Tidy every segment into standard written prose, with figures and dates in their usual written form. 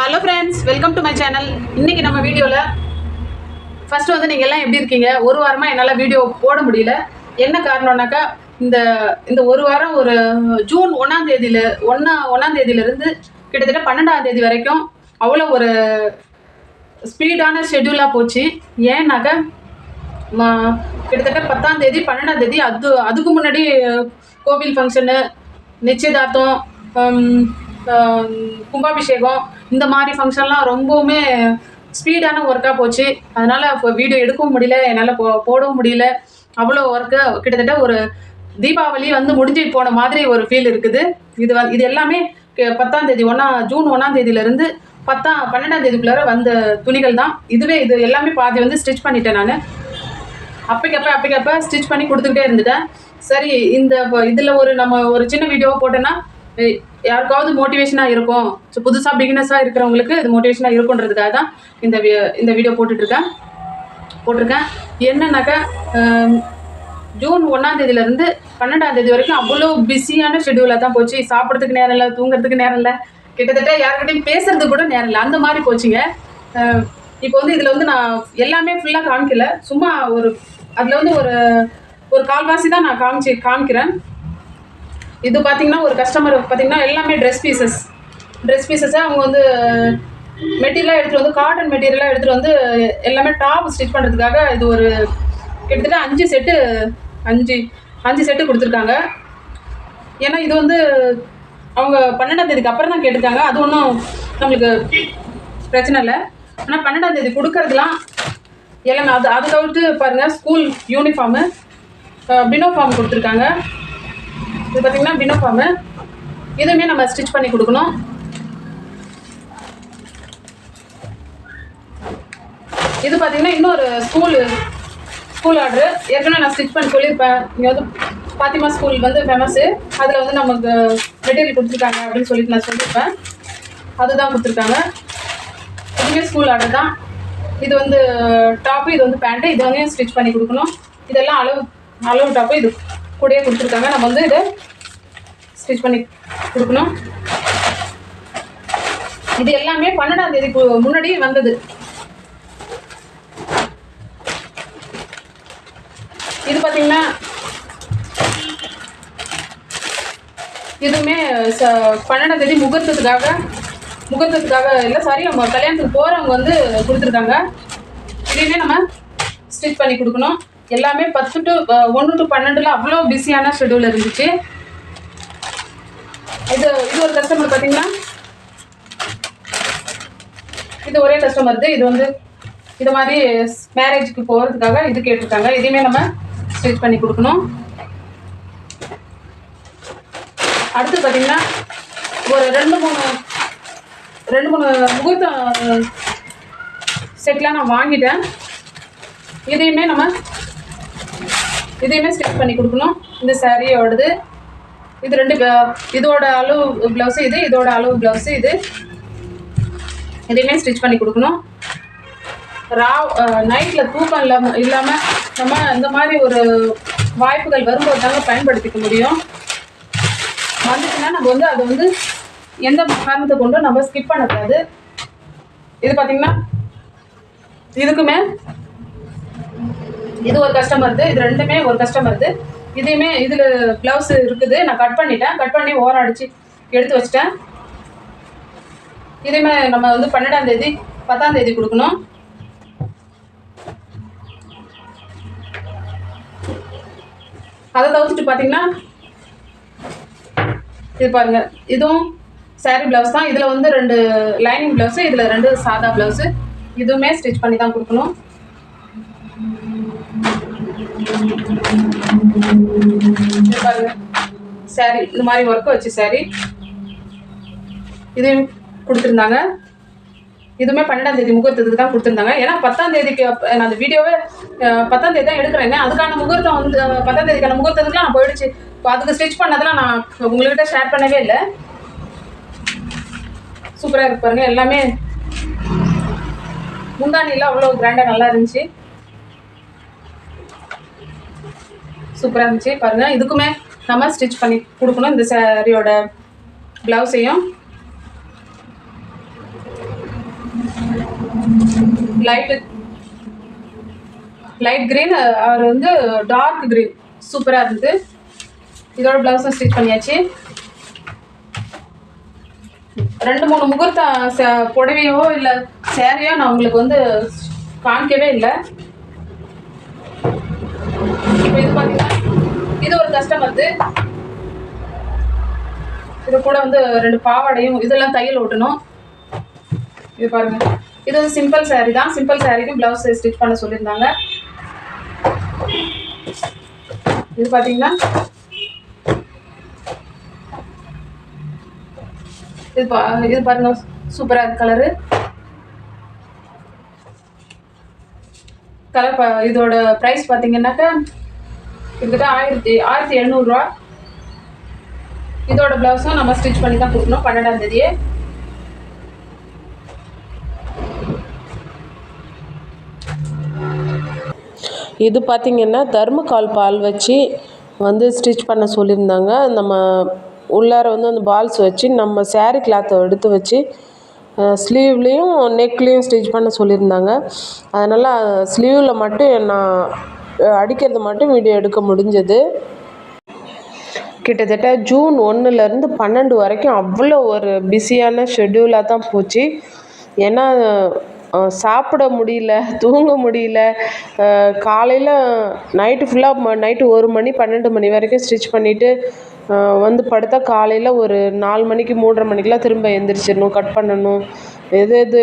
Hello friends, welcome to my channel. இன்றைக்கி நம்ம வீடியோவில் ஃபஸ்ட்டு வந்து நீங்கள் எல்லாம் எப்படி இருக்கீங்க? ஒரு வாரமாக என்னால் வீடியோ போட முடியல. என்ன காரணம்னாக்கா இந்த ஒரு வாரம் ஒரு ஜூன் 1ஆம் தேதியிலேருந்து கிட்டத்தட்ட 12ஆம் தேதி வரைக்கும் அவ்வளோ ஒரு ஸ்பீடான ஷெட்யூலாக போச்சு. ஏன்னாக்கா கிட்டத்தட்ட 10ஆம் தேதி 12ஆம் தேதி அதுக்கு முன்னாடி கோவில் ஃபங்க்ஷனு, நிச்சயதார்த்தம், கும்பாபிஷேகம், இந்த மாதிரி ஃபங்க்ஷன்லாம் ரொம்பவுமே ஸ்பீடான ஒர்க்காக போச்சு. அதனால் இப்போ வீடியோ எடுக்கவும் முடியல, என்னால் போடவும் முடியல. அவ்வளோ ஒர்க்கு கிட்டத்தட்ட ஒரு தீபாவளி வந்து முடிஞ்சு போன மாதிரி ஒரு ஃபீல் இருக்குது. இது எல்லாமே 10ஆம் தேதி ஜூன் 1ஆம் தேதியிலேருந்து 12ஆம் தேதிக்குள்ளார வந்த துணிகள் தான். இது எல்லாமே பாதி வந்து ஸ்டிச் பண்ணிட்டேன். நான் அப்பைக்கப்போ ஸ்டிச் பண்ணி கொடுத்துக்கிட்டே இருந்துட்டேன். சரி, இதில் நம்ம ஒரு சின்ன வீடியோவை போட்டோன்னா யாருக்காவது மோட்டிவேஷனாக இருக்கும். ஸோ புதுசாக பிகினஸாக இருக்கிறவங்களுக்கு இது மோட்டிவேஷனாக இருக்குன்றதுக்காக தான் இந்த வீடியோ போட்டிருக்கேன். என்னன்னாக்கா ஜூன் 1ஆம் தேதியிலேருந்து 12ஆம் தேதி வரைக்கும் அவ்வளோ பிஸியான ஷெட்யூலாக தான் போச்சு. சாப்பிட்றதுக்கு நேரம் இல்லை, தூங்குறதுக்கு நேரம் இல்லை, கிட்டத்தட்ட யாருக்கிட்டையும் பேசுறதுக்கு கூட நேரம் இல்லை, அந்த மாதிரி போச்சுங்க. இப்போ வந்து இதில் வந்து நான் எல்லாமே ஃபுல்லாக காமிக்கல, சும்மா அதில் வந்து ஒரு கால்வாசி தான் நான் காமிக்கிறேன். இது பார்த்தீங்கன்னா ஒரு கஸ்டமர் பார்த்தீங்கன்னா எல்லாமே ட்ரெஸ் பீசஸை அவங்க வந்து மெட்டீரியலாக எடுத்துகிட்டு வந்து காட்டன் மெட்டீரியலாக எடுத்துகிட்டு வந்து எல்லாமே டாப் ஸ்டிச் பண்ணுறதுக்காக இது ஒரு கிட்டத்தட்ட 5 செட்டு கொடுத்துருக்காங்க. ஏன்னா இது வந்து அவங்க 12ஆம் தேதிக்கு அப்புறம் தான் கேட்டிருக்காங்க. அது ஒன்றும் நம்மளுக்கு பிரச்சனை இல்லை. ஆனால் 12ஆம் தேதி கொடுக்கறதுலாம் எல்லாமே அது தவிர்த்து பாருங்கள், ஸ்கூல் யூனிஃபார்மு, பினோஃபார்ம் கொடுத்துருக்காங்க. இது பார்த்திங்கன்னா பினோஃபார்மு, இதுவுமே நம்ம ஸ்டிச் பண்ணி கொடுக்கணும். இது பார்த்திங்கன்னா இன்னொரு ஸ்கூல் ஆர்டரு. ஏற்கனவே நான் ஸ்டிச் பண்ணி சொல்லியிருப்பேன். இங்கே வந்து பாத்திமா ஸ்கூல் வந்து ஃபேமஸ்ஸு, அதில் வந்து நமக்கு மெட்டீரியல் கொடுத்துருக்காங்க அப்படின்னு சொல்லிட்டு நான் சொல்லியிருப்பேன். அதுதான் கொடுத்துருக்காங்க. இதுவுமே ஸ்கூல் ஆர்டர் தான். இது வந்து டாப்பு, இது வந்து பேண்ட்டு, இது வந்து ஸ்டிச் பண்ணி கொடுக்கணும். இதெல்லாம் அளவு டாப்பு இது கூடயே கொடுத்துருக்காங்க. நம்ம வந்து இதை ஸ்டிச் பண்ணி கொடுக்கணும். இது எல்லாமே 12ஆம் தேதிக்கு முன்னாடி வந்தது. இது பார்த்தீங்கன்னா இதுவுமே 12ஆம் தேதி முகூர்த்தத்துக்காக இல்லை, சாரி, நம்ம கல்யாணத்துக்கு போகிறவங்க வந்து கொடுத்துருக்காங்க. இதையுமே நம்ம ஸ்டிச் பண்ணி கொடுக்கணும். எல்லாமே 1 to 12 அவ்வளோ பிஸியான ஷெட்யூல் இருந்துச்சு. இது ஒரு கஸ்டமர் பார்த்தீங்கன்னா, இது ஒரே கஸ்டமர். இது வந்து இது மாதிரி மேரேஜுக்கு போகிறதுக்காக இது கேட்டிருக்காங்க. இதையுமே நம்ம ஸ்டிச் பண்ணி கொடுக்கணும். அடுத்து பார்த்தீங்கன்னா ஒரு 2-3 முகூர்த்தம் செட்லாம் நான் வாங்கிட்டேன். இதையுமே ஸ்டிச் பண்ணி கொடுக்கணும். இந்த சாரியோடது இது 2 இதோட அளவு ப்ளவுஸு, இதோட அளவு ப்ளவுஸு, இதையுமே ஸ்டிச் பண்ணி கொடுக்கணும். நைட்டில் தூக்கம் இல்லாமல் நம்ம இந்த மாதிரி ஒரு வாய்ப்புகள் வரும்போது தாங்க பயன்படுத்திக்க முடியும். வந்துச்சுன்னா நம்ம வந்து அதை வந்து எந்த காரணத்தை கொண்டும் நம்ம ஸ்கிப் பண்ணக்கூடாது. இது பார்த்திங்கன்னா இதுக்குமே இது ஒரு கஸ்டமருது, இது 2மே ஒரு கஸ்டமருது. இதையுமே இதில் ப்ளவுஸு இருக்குது, நான் கட் பண்ணி ஓரம் அடித்து எடுத்து வச்சிட்டேன். இதையுமே நம்ம வந்து 12ஆம் தேதி 10ஆம் தேதி கொடுக்கணும். அதை தவிர்த்துட்டு பார்த்தீங்கன்னா இது பாருங்கள், இதுவும் சாரீ ப்ளவுஸ் தான். இதில் வந்து 2 லைனிங் ப்ளவுஸு, இதில் 2 சாதா ப்ளவுஸு. இதுவுமே ஸ்டிச் பண்ணி தான் கொடுக்கணும். பாருங்க, சாரி இது மாதிரி ஒர்க்கு வச்சு சாரி இதையும் கொடுத்துருந்தாங்க. இதுவுமே 12ஆம் தேதி முகூர்த்தத்துக்கு தான் கொடுத்துருந்தாங்க. ஏன்னா 10ஆம் தேதிக்கு நான் அந்த வீடியோவே 10ஆம் தேதி தான் எடுக்கிறேங்க. அதுக்கான முகூர்த்தம் வந்து 10ஆம் தேதிக்கான முகூர்த்தத்துக்குலாம் நான் போயிடுச்சு. இப்போ அதுக்கு ஸ்டிச் பண்ணதெல்லாம் நான் உங்கள்கிட்ட ஷேர் பண்ணவே இல்லை. சூப்பராக இருக்கு பாருங்க. எல்லாமே முந்தானியில் அவ்வளோ கிராண்டாக நல்லா இருந்துச்சு, சூப்பராக இருந்துச்சு பாருங்கள். இதுக்குமே நம்ம ஸ்டிச் பண்ணி கொடுக்கணும். இந்த சாரியோட ப்ளவுஸையும் லைட் கிரீன், அவர் வந்து டார்க் கிரீன், சூப்பராக இருந்தது. இதோட ப்ளவுஸும் ஸ்டிச் பண்ணியாச்சு. 2-3 முகூர்த்த புடவையோ இல்லை சேரையோ நான் உங்களுக்கு வந்து காமிக்கவே இல்லை. இப்போ இது பார்த்தீங்கன்னா இது ஒரு கஸ்டமர்து. இது கூட வந்து 2 பாவாடையும் இதெல்லாம் தையல் ஓட்டணும். இது பாருங்க, இது வந்து சிம்பிள் சாரீ தான். சிம்பிள் சாரீக்கும் ப்ளவுஸ் ஸ்டிச் பண்ண சொல்லியிருந்தாங்க. இது பார்த்தீங்கன்னா இது பாருங்க, சூப்பராக இருக்கு கலரு. இதோட ப்ரைஸ் பார்த்தீங்கன்னாக்கா கிட்டத்தட்ட 1700 ரூபா. இதோட ப்ளவுஸும் நம்ம ஸ்டிச் பண்ணி தான் கொடுக்கணும் 12ஆம் தேதியே. இது பார்த்திங்கன்னா தர்மகால் பால் வச்சு வந்து ஸ்டிச் பண்ண சொல்லியிருந்தாங்க. நம்ம உள்ளார வந்து அந்த பால்ஸ் வச்சு நம்ம சேரீ கிளாத்தை எடுத்து வச்சு ஸ்லீவ்லேயும் நெக்லேயும் ஸ்டிச் பண்ண சொல்லியிருந்தாங்க. அதனால் ஸ்லீவில் மட்டும் நான் அடிக்கிறது மட்டும் வீடியோ எடுக்க முடிஞ்சது. கிட்டத்தட்ட ஜூன் 1லேருந்து 12 வரைக்கும் அவ்வளோ ஒரு பிஸியான ஷெட்யூலாக தான் போச்சு. ஏன்னா சாப்பிட முடியல, தூங்க முடியல. காலையில் நைட்டு ஃபுல்லாக நைட்டு 1 மணி 12 மணி வரைக்கும் ஸ்டிச் பண்ணிவிட்டு வந்து படுத்தா காலையில் ஒரு 4 மணிக்கு 3:30 மணிக்கெலாம் திரும்ப எழுந்திரிச்சிடணும், கட் பண்ணணும், எது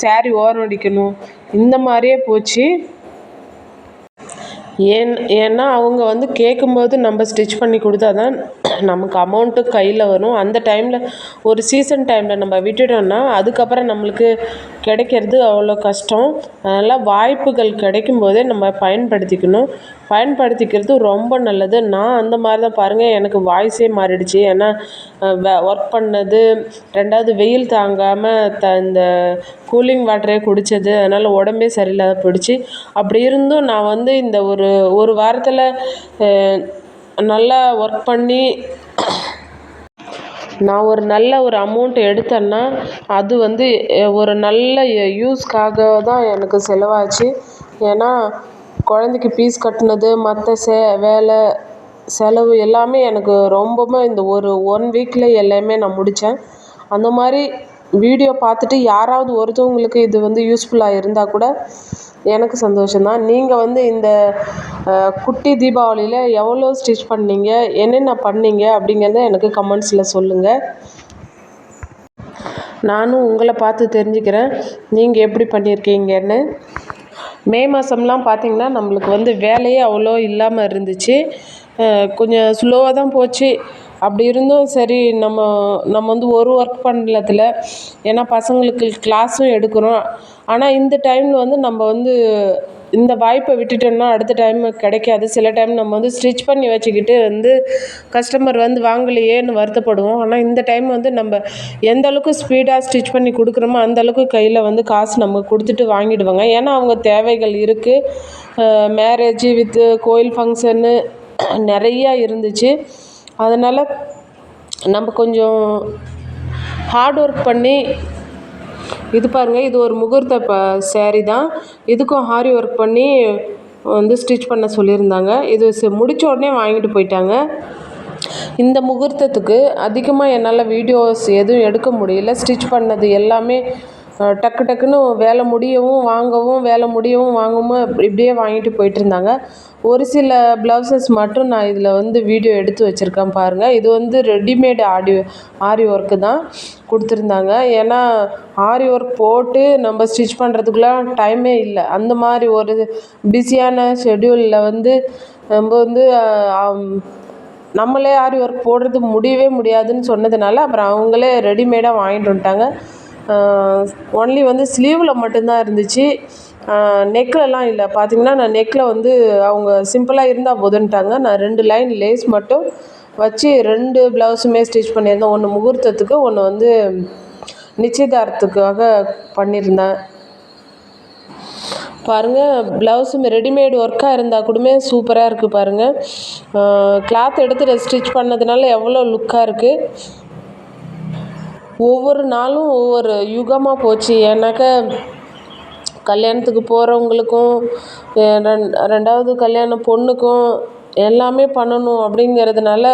சாரீ ஓரம் அடிக்கணும், இந்த மாதிரியே போச்சு. ஏன்னா அவங்க வந்து கேட்கும்போது நம்ம ஸ்டிச் பண்ணி கொடுத்தா தான் நமக்கு அமௌண்ட்டு கையில் வரும். அந்த டைமில் ஒரு சீசன் டைமில் நம்ம விட்டுட்டோம்னா அதுக்கப்புறம் நம்மளுக்கு கிடைக்கிறது அவ்வளோ கஷ்டம். அதனால் வாய்ப்புகள் கிடைக்கும் போதே நம்ம பயன்படுத்திக்கிறது ரொம்ப நல்லது. நான் அந்த மாதிரி தான் பாருங்கள், எனக்கு வாய்ஸே மாறிடுச்சு. ஏன்னா ஒர்க் பண்ணது, 2வது வெயில் தாங்காமல் இந்த கூலிங் வாட்டரே குடித்தது, அதனால் உடம்பே சரியில்லாத போயிடுச்சு. அப்படி இருந்தும் நான் வந்து இந்த ஒரு வாரத்தில் நல்லா ஒர்க் பண்ணி நான் ஒரு நல்ல ஒரு அமௌண்ட் எடுத்தேன்னா அது வந்து ஒரு நல்ல யூஸ்க்காக தான் எனக்கு செலவாச்சு. ஏன்னா குழந்தைக்கு ஃபீஸ் கட்டினது, மற்ற வேலை செலவு எல்லாமே எனக்கு ரொம்பவும் இந்த ஒரு 1 வீக்கில் எல்லாமே நான் முடித்தேன். அந்த மாதிரி வீடியோ பார்த்துட்டு யாராவது ஒருத்தவங்களுக்கு இது வந்து யூஸ்ஃபுல்லாக இருந்தால் கூட எனக்கு சந்தோஷம்தான். நீங்கள் வந்து இந்த குட்டி தீபாவளியில் எவ்வளோ ஸ்டிச் பண்ணீங்க, என்னென்ன பண்ணீங்க அப்படிங்கிறத எனக்கு கமெண்ட்ஸில் சொல்லுங்கள். நானும் உங்களை பார்த்து தெரிஞ்சுக்கிறேன் நீங்கள் எப்படி பண்ணியிருக்கீங்கன்னு. மே மாதம்லாம் பார்த்திங்கன்னா நம்மளுக்கு வந்து வேலையே அவ்வளோ இல்லாமல் இருந்துச்சு. கொஞ்சம் ஸ்லோவாக தான் போச்சு. அப்படி இருந்தும் சரி, நம்ம வந்து ஒரு ஒர்க் பண்ணலத்தில், ஏன்னா பசங்களுக்கு கிளாஸும் எடுக்கிறோம். ஆனால் இந்த டைமில் வந்து நம்ம வந்து இந்த வாய்ப்பை விட்டுட்டோம்னா அடுத்த டைம் கிடைக்காது. சில டைம் நம்ம வந்து ஸ்டிச் பண்ணி வச்சுக்கிட்டு வந்து கஸ்டமர் வந்து வாங்கலையேன்னு வருத்தப்படுவோம். ஆனால் இந்த டைம் வந்து நம்ம எந்த அளவுக்கு ஸ்பீடாக ஸ்டிச் பண்ணி கொடுக்குறோமோ அந்தளவுக்கு கையில் வந்து காசு நம்ம கொடுத்துட்டு வாங்கிடுவாங்க. ஏன்னா அவங்க தேவைகள் இருக்குது. மேரேஜ் வித்து கோயில் ஃபங்க்ஷன்னு நிறையா இருந்துச்சு. அதனால் நம்ம கொஞ்சம் ஹார்ட் ஒர்க் பண்ணி இது பாருங்கள், இது ஒரு முகூர்த்த சேரீ தான். இதுக்கும் ஆரி ஒர்க் பண்ணி வந்து ஸ்டிச் பண்ண சொல்லியிருந்தாங்க. இது முடித்த உடனே வாங்கிட்டு போயிட்டாங்க. இந்த முகூர்த்தத்துக்கு அதிகமாக என்னால் வீடியோஸ் எதுவும் எடுக்க முடியல. ஸ்டிச் பண்ணது எல்லாமே டக்கு டக்குன்னு வேலை முடியவும் வாங்கவும், வேலை முடியவும் வாங்கவும் இப்படியே வாங்கிட்டு போயிட்டு இருந்தாங்க. ஒரு சில ப்ளவுசஸ் மட்டும் நான் இதில் வந்து வீடியோ எடுத்து வச்சுருக்கேன் பாருங்கள். இது வந்து ரெடிமேடு ஆரி ஒர்க்கு தான் கொடுத்துருந்தாங்க. ஏன்னா ஆரி ஒர்க் போட்டு நம்ம ஸ்டிச் பண்ணுறதுக்குலாம் டைமே இல்லை. அந்த மாதிரி ஒரு பிஸியான ஷெட்யூலில் வந்து நம்ம வந்து நம்மளே ஆரி ஒர்க் போடுறது முடியவே முடியாதுன்னு சொன்னதுனால அப்புறம் அவங்களே ரெடிமேடாக வாங்கிட்டு வந்துட்டாங்க. ஒன்லி வந்து ஸ்லீவில் மட்டும்தான் இருந்துச்சு, நெக்லலாம் இல்லை. பார்த்திங்கன்னா நான் நெக்கில் வந்து அவங்க சிம்பிளாக இருந்தால் போதுன்ட்டாங்க. நான் 2 லைன் லேஸ் மட்டும் வச்சு 2 ப்ளவுஸுமே ஸ்டிச் பண்ணியிருந்தேன். ஒன்று முகூர்த்தத்துக்கு, ஒன்று வந்து நிச்சயதார்த்தத்துக்காக பண்ணியிருந்தேன். பாருங்கள், ப்ளவுஸும் ரெடிமேடு ஒர்க்காக இருந்தால் கூடமே சூப்பராக இருக்குது பாருங்கள். கிளாத் எடுத்து ஸ்டிச் பண்ணதுனால எவ்வளோ லுக்காக இருக்குது. ஒவ்வொரு நாளும் ஒவ்வொரு யுகமாக போச்சு. ஏன்னாக்கா கல்யாணத்துக்கு போகிறவங்களுக்கும் ரெண்டாவது கல்யாண பொண்ணுக்கும் எல்லாமே பண்ணணும் அப்படிங்கிறதுனால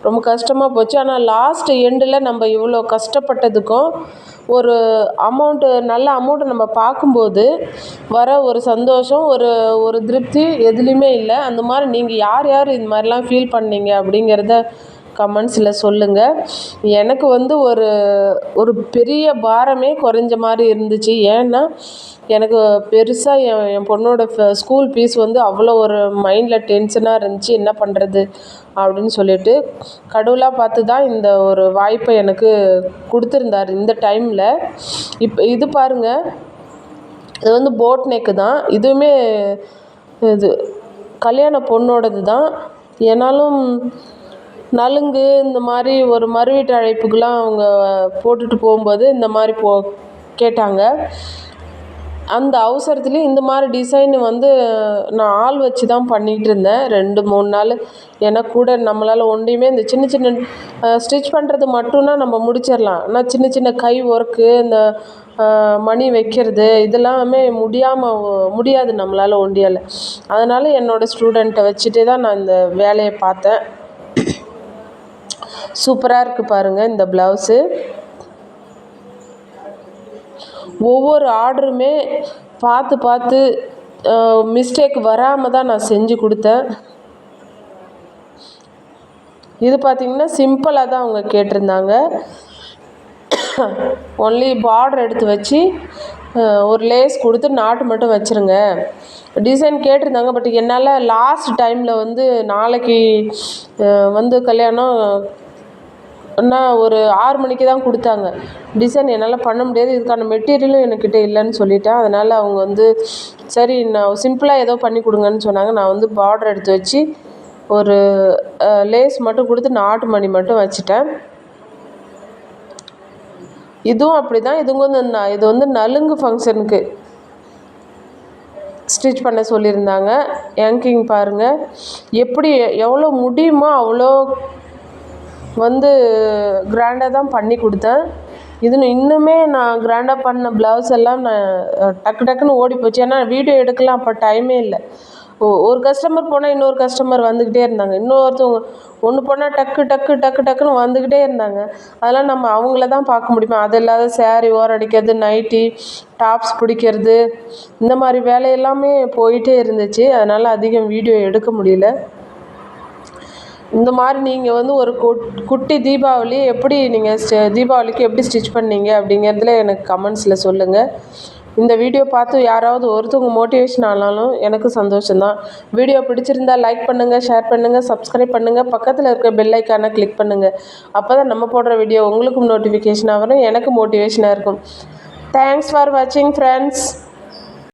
ரொம்ப கஷ்டமாக போச்சு. ஆனால் லாஸ்ட் எண்டில் நம்ம இவ்வளோ கஷ்டப்பட்டதுக்கும் ஒரு நல்ல அமௌண்ட்டு நம்ம பார்க்கும்போது வர ஒரு சந்தோஷம், ஒரு ஒரு திருப்தி எதுலேயுமே இல்லை. அந்த மாதிரி நீங்கள் யார் யார் இது மாதிரிலாம் ஃபீல் பண்ணீங்க அப்படிங்கிறத கமெண்ட்ஸில் சொல்லுங்கள். எனக்கு வந்து ஒரு ஒரு பெரிய பாரமே குறைஞ்ச மாதிரி இருந்துச்சு. ஏன்னா எனக்கு பெருசாக என் பொண்ணோட ஸ்கூல் ஃபீஸ் வந்து அவ்வளோ ஒரு மைண்டில் டென்ஷனாக இருந்துச்சு. என்ன பண்ணுறது அப்படின்னு சொல்லிட்டு கடவுளாக பார்த்து தான் இந்த ஒரு வாய்ப்பை எனக்கு கொடுத்துருந்தார் இந்த டைமில். இது பாருங்கள், இது வந்து போட் நெக்கு தான். இதுவுமே இது கல்யாண பொண்ணோடது தான். ஏன்னாலும் நலுங்கு இந்த மாதிரி ஒரு மறுவீட்டு அழைப்புக்கெலாம் அவங்க போட்டுட்டு போகும்போது இந்த மாதிரி கேட்டாங்க. அந்த அவசரத்துலேயும் இந்த மாதிரி டிசைன் வந்து நான் ஆள் வச்சு தான் பண்ணிகிட்டு இருந்தேன் 2-3 நாள். ஏன்னா கூட நம்மளால் ஒன்றையுமே இந்த சின்ன சின்ன ஸ்டிச் பண்ணுறது மட்டும்னா நம்ம முடிச்சிடலாம். ஆனால் சின்ன சின்ன கை ஒர்க்கு, இந்த மணி வைக்கிறது இதெல்லாமே முடியாது நம்மளால் ஒண்டியால். அதனால் என்னோடய ஸ்டூடெண்ட்டை வச்சுட்டே தான் நான் இந்த வேலையை பார்த்தேன். சூப்பராக இருக்குது பாருங்கள் இந்த ப்ளவுஸு. ஒவ்வொரு ஆர்டருமே பார்த்து மிஸ்டேக் வராமல் தான் நான் செஞ்சு கொடுத்தேன். இது பார்த்திங்கன்னா சிம்பிளாக தான் அவங்க கேட்டிருந்தாங்க. ஒன்லி பார்டர் எடுத்து வச்சு ஒரு லேஸ் கொடுத்து நாட்டு மட்டும் வச்சுருங்க டிசைன் கேட்டிருந்தாங்க. பட் என்னால் லாஸ்ட் டைமில் வந்து நாளைக்கு வந்து கல்யாணம் ஒரு 6 மணிக்கு தான் கொடுத்தாங்க. டிசைன் என்னால் பண்ண முடியாது, இதுக்கான மெட்டீரியலும் என்கிட்ட இல்லைன்னு சொல்லிட்டேன். அதனால் அவங்க வந்து சரி நான் சிம்பிளாக ஏதோ பண்ணி கொடுங்கன்னு சொன்னாங்க. நான் வந்து பார்டர் எடுத்து வச்சு ஒரு லேஸ் மட்டும் கொடுத்து நாட்டு மணி மட்டும் வச்சுட்டேன். இதுவும் அப்படி தான். இது வந்து நலுங்கு ஃபங்க்ஷனுக்கு ஸ்டிச் பண்ண சொல்லியிருந்தாங்க. ஏங்கிங் பாருங்கள், எப்படி எவ்வளோ முடியுமோ அவ்வளோ வந்து கிராண்டாக தான் பண்ணி கொடுத்தேன். இன்னுமே நான் கிராண்டாக பண்ண ப்ளவுஸ் எல்லாம் நான் டக்குன்னு ஓடி போச்சு. ஏன்னா வீடியோ எடுக்கலாம் அப்போ டைமே இல்லை. ஒரு கஸ்டமர் போனால் இன்னொரு கஸ்டமர் வந்துக்கிட்டே இருந்தாங்க. இன்னொருத்தவங்க ஒன்று போனால் டக்குன்னு வந்துக்கிட்டே இருந்தாங்க. அதெல்லாம் நம்ம அவங்கள தான் பார்க்க முடியுமா. அது இல்லாத சேரீ ஓரடிக்கிறது, நைட்டி டாப்ஸ் பிடிக்கிறது, இந்த மாதிரி வேலை எல்லாமே போயிட்டே இருந்துச்சு. அதனால் அதிகம் வீடியோ எடுக்க முடியல. இந்த மாதிரி நீங்கள் வந்து ஒரு குட்டி தீபாவளி எப்படி நீங்கள் தீபாவளிக்கு எப்படி ஸ்டிச் பண்ணீங்க அப்படிங்கிறதுல எனக்கு கமெண்ட்ஸில் சொல்லுங்கள். இந்த வீடியோ பார்த்து யாராவது ஒருத்தவங்க மோட்டிவேஷன் ஆனாலும் எனக்கு சந்தோஷம்தான். வீடியோ பிடிச்சிருந்தால் லைக் பண்ணுங்கள், ஷேர் பண்ணுங்கள், சப்ஸ்கிரைப் பண்ணுங்கள், பக்கத்தில் இருக்க பெல் ஐக்கானை கிளிக் பண்ணுங்கள். அப்போ தான் நம்ம போடுற வீடியோ உங்களுக்கும் நோட்டிஃபிகேஷனாக வரும், எனக்கு மோட்டிவேஷனாக இருக்கும். தேங்க்ஸ் ஃபார் வாட்சிங் ஃப்ரெண்ட்ஸ்.